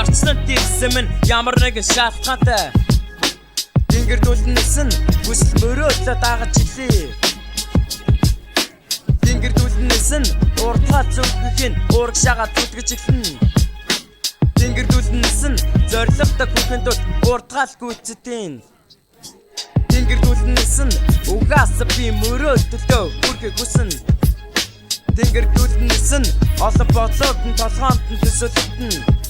гарцсан тийсэн минь ямар нэгэн шалтгаантай тэнгэр дүүлнэсэн хүсэл мөрөөдлөө дагаж ирлээ тэнгэр дүүлнэсэн уртгал зүгхийн уург шагаад зүтгэж эхлэн тэнгэр дүүлнэсэн зоригтой хүүхэн тул уртгал гүйцэтгэн тэнгэр дүүлнэсэн угаас би мөрөөдлөө хүрхийг хүсэн тэнгэр дүүлнэсэн олон бодлоод нь толгоонд нь төсөөлтөн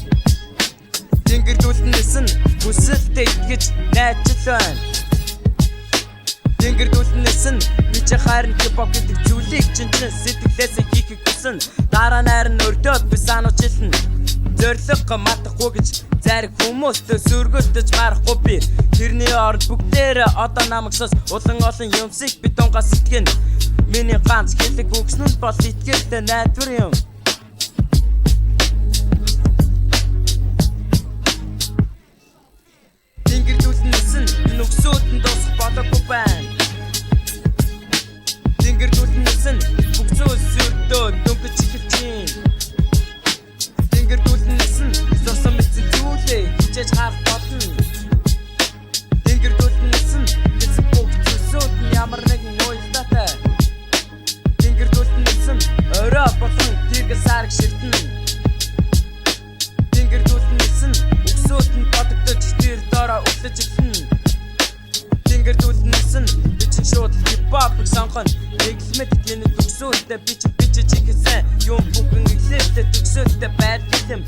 тэнгэр дүүлнэсэн хүсэлтэй итгэж найзлаа байна тэнгэр дүүлнэсэн би ч харин хипхоп гэдэг зүйлийг чинь сэтгэлээс хийхийг хүсэн дараа найран өртөөд би санаж хэлнэ зориг мартахгүй гэж зариг хүмүүстэй сүргөлдөж марахгүй би тэрний орд бүгдээрээ одоо намайг сос улан олон юмсыг би дунгаас сэтгэн миний ганц хэлэг үгснүүд бол итгэлтэй найдвар юм тэнгэр дүүлнэсэн нүгсүүд нь дуусах болоогүй байна тэнгэр дүүлнэсэн бүх зүйл сүрдөө дөнгөж эхэлжин тэнгэр дүүлнэсэн зурсан мэдсэн зүйлээ хичээж харах болно тэнгэр дүүлнэсэн гэсэн бүх зүйлсүүд нь ямар нэгэн уялдаатай тэнгэр дүүлнэсэн орой болон тэрэг сарг ширтэн тэнгэр дүүлнэсэн үгсүүд нь бодогдож тэр дороо үлдэж эхлэн тэнгэр дүүлнэсэн би чинь шууд хипхопыг сонгоно эглэмэд энэ төгсөөлтэй би чигэсэн юм бүхэн эглэлтэй төгсөөлтэй байдаг юм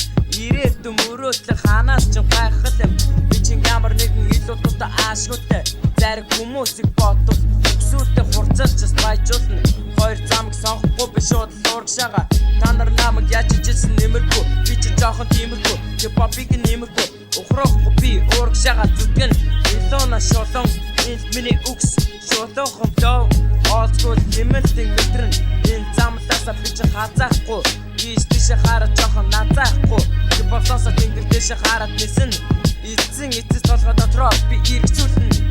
ирээд мөрөөдлөх ханаас ч гайхал юм би чинь ямар нэгэн илүү тустай аашгүйтэй зариг хүмүүсийг бодвол төгсөөлтэй хурцалж баяжуулна хоёр замыг сонгохгүй би шууд ураг шагаа та нар намайг яаж ижсэн нэмэргүй би чи жоохон тиймэрхүү хипхопыг нэмэргүй ухрахгүй би ураг шагаа зүтгэн илона шолон энэ миний үгс шолон хомдоо old school хэмэлтийн мэтрэн энэ замлаасаа би чи хазаахгүй ийш тийш хараад жоохон назаахгүй би болсоосоо тэнгэр дэше хараад нисэн эцсийн эцэс толгой дотроо би эргэцүүлнэ